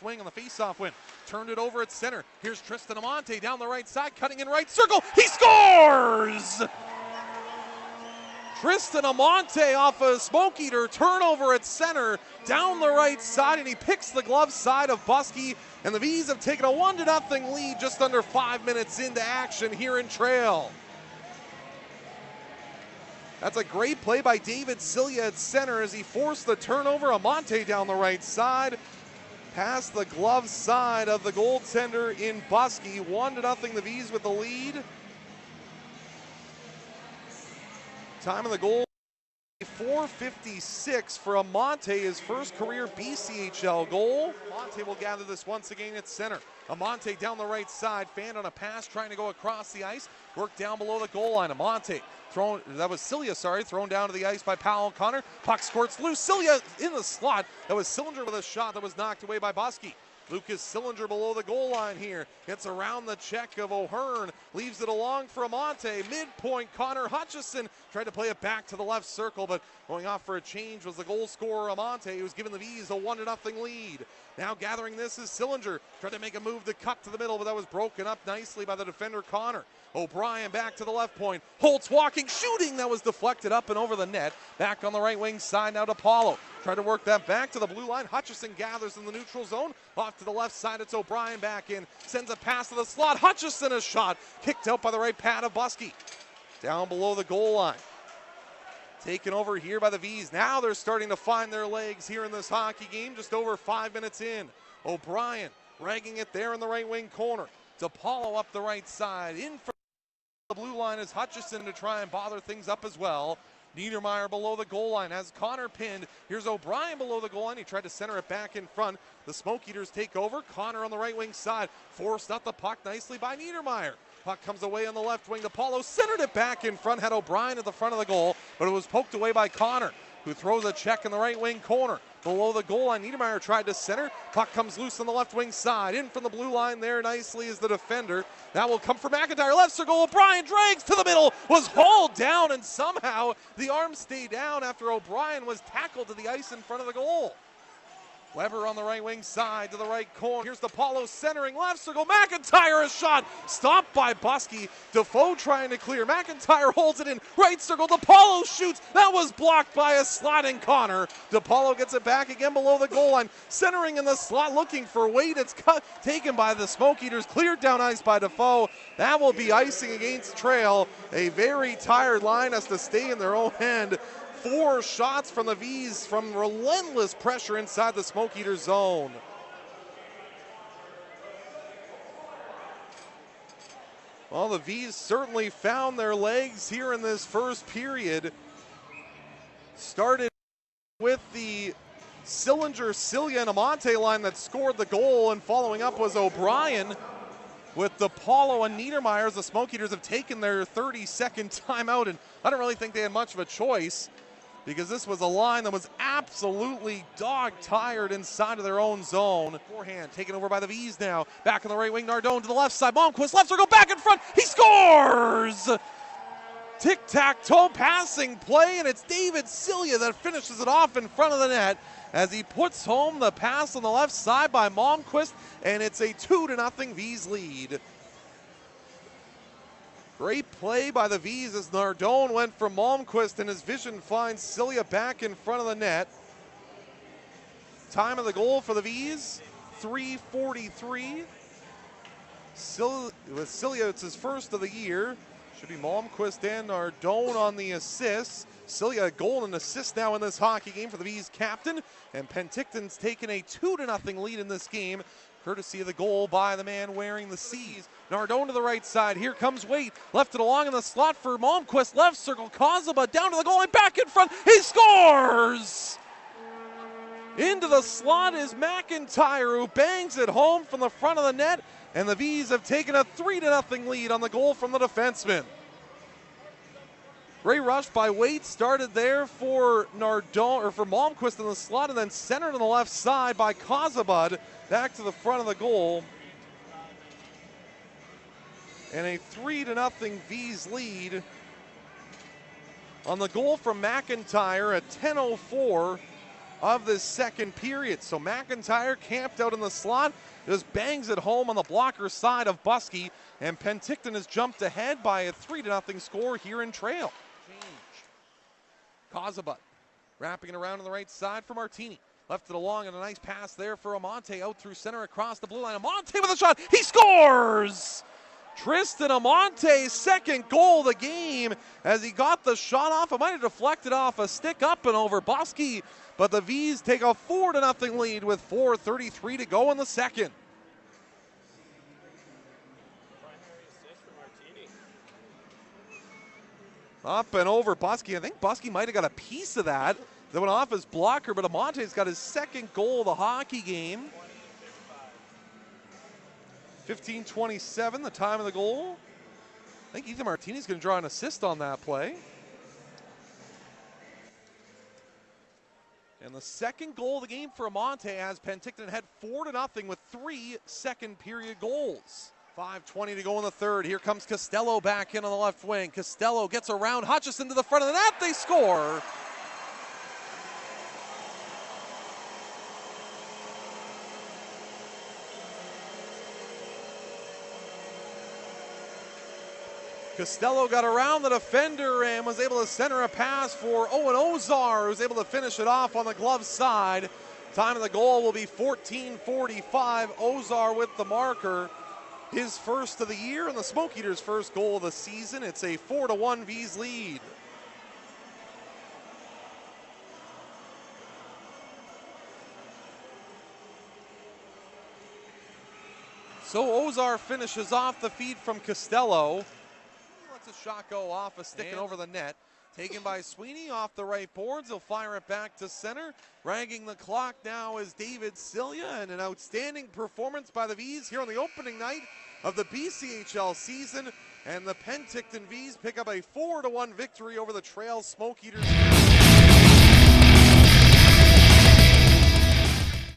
wing on the faceoff win. Turned it over at center. Here's Tristan Amante down the right side, cutting in right circle. He scores! Tristan Amante off a smoke eater turnover at center down the right side, and he picks the glove side of Buskey, and the VEES have taken a 1-0 lead just under 5 minutes into action here in Trail. That's a great play by David Cilia at center as he forced the turnover. Amante down the right side, past the glove side of the goaltender in Buskey. 1-0 the VEES with the lead. Time of the goal, 4:56 for Amante, his first career BCHL goal. Amante will gather this once again at center. Amante down the right side, fanned on a pass, trying to go across the ice, worked down below the goal line. Amante, thrown down to the ice by Powell Connor. Puck squirts loose, Cilia in the slot. That was Sillinger with a shot that was knocked away by Buskey. Lucas Sillinger below the goal line here. Gets around the check of O'Hearn. Leaves it along for Amante. Midpoint, Connor Hutchison tried to play it back to the left circle, but going off for a change was the goal scorer Amante, who's given the VEES a 1-0 lead. Now gathering this is Sillinger. Tried to make a move to cut to the middle, but that was broken up nicely by the defender Connor. O'Brien back to the left point. Holtz walking, shooting. That was deflected up and over the net. Back on the right wing side now to Paulo. Try to work that back to the blue line. Hutchison gathers in the neutral zone. Off to the left side, it's O'Brien back in. Sends a pass to the slot. Hutchison a shot. Kicked out by the right pad of Buskey. Down below the goal line. Taken over here by the VEES. Now they're starting to find their legs here in this hockey game. Just over 5 minutes in. O'Brien ragging it there in the right wing corner. DePaulo up the right side. In for the blue line is Hutchison to try and bother things up as well. Niedermeyer below the goal line has Connor pinned. Here's O'Brien below the goal line. He tried to center it back in front. The Smoke Eaters take over. Connor on the right wing side. Forced out the puck nicely by Niedermeyer. Puck comes away on the left wing. DePaulo centered it back in front. Had O'Brien at the front of the goal, but it was poked away by Connor, who throws a check in the right wing corner. Below the goal line, Niedermeyer tried to center. Puck comes loose on the left wing side. In from the blue line there nicely is the defender. That will come for McIntyre. Left circle, O'Brien drags to the middle. Was hauled down, and somehow the arm stayed down after O'Brien was tackled to the ice in front of the goal. Weber on the right wing side to the right corner. Here's DePaulo centering, left circle. McIntyre a shot. Stopped by Buskey. Defoe trying to clear. McIntyre holds it in. Right circle. DePaulo shoots. That was blocked by a slotting Connor. DePaulo gets it back again below the goal line. Centering in the slot, looking for Wade. It's taken by the Smoke Eaters. Cleared down ice by Defoe. That will be icing against Trail. A very tired line has to stay in their own end. 4 shots from the VEES from relentless pressure inside the Smoke Eater zone. Well, the VEES certainly found their legs here in this first period. Started with the Sillinger, Cilia, and Amante line that scored the goal, and following up was O'Brien with DePaulo and Niedermeyer. The Smoke Eaters have taken their 30-second timeout, and I don't really think they had much of a choice, because this was a line that was absolutely dog-tired inside of their own zone. Forehand taken over by the VEES now. Back on the right wing, Nardone to the left side. Malmquist, left circle, back in front. He scores! Tic-tac-toe passing play, and it's David Cilia that finishes it off in front of the net as he puts home the pass on the left side by Malmquist, and it's a 2-0 VEES lead. Great play by the VEES as Nardone went from Malmquist, and his vision finds Cilia back in front of the net. Time of the goal for the VEES, 3:43. With Cilia, it's his first of the year. Should be Malmquist and Nardone on the assists. Cilia a goal and assist now in this hockey game for the VEES captain, and Penticton's taken a 2-0 lead in this game, courtesy of the goal by the man wearing the C's. Nardone to the right side. Here comes Waite. Left it along in the slot for Malmquist. Left circle. Kozaba down to the goal line. Back in front. He scores! Into the slot is McIntyre, who bangs it home from the front of the net. And the VEES have taken a 3-0 lead on the goal from the defenseman. Great rush by Waite started there for Nardone, or for Malmquist in the slot, and then centered on the left side by Kozabud back to the front of the goal. And a 3-0 VEES lead on the goal from McIntyre at 10:04 of this second period. So McIntyre camped out in the slot, just bangs it home on the blocker side of Buskey, and Penticton has jumped ahead by a 3-0 score here in Trail. Kozabut wrapping it around on the right side for Martini. Left it along and a nice pass there for Amante out through center across the blue line. Amante with a shot. He scores! Tristan Amonte's second goal of the game as he got the shot off. It might have deflected off a stick up and over Buskey, but the VEES take a 4-0 lead with 4:33 to go in the second. Up and over Buskey. I think Buskey might have got a piece of that. That went off his blocker, but Amonte's got his second goal of the hockey game. 15:27, the time of the goal. I think Ethan Martini's going to draw an assist on that play. And the second goal of the game for Amonte has Penticton ahead 4-0 with 3 second period goals. 5:20 to go in the third. Here comes Costello back in on the left wing. Costello gets around Hutchison to the front of the net. They score. Costello got around the defender and was able to center a pass for Owen Ozar, who was able to finish it off on the glove side. Time of the goal will be 14:45. Ozar with the marker. His first of the year and the Smoke Eaters' first goal of the season. It's a 4-1 VEES lead. So Ozar finishes off the feed from Costello. A shot go off a stick and over the net. Taken by Sweeney off the right boards. He'll fire it back to center. Ragging the clock now is David Cilia, and an outstanding performance by the VEES here on the opening night of the BCHL season. And the Penticton VEES pick up a 4-1 victory over the Trail Smoke Eaters.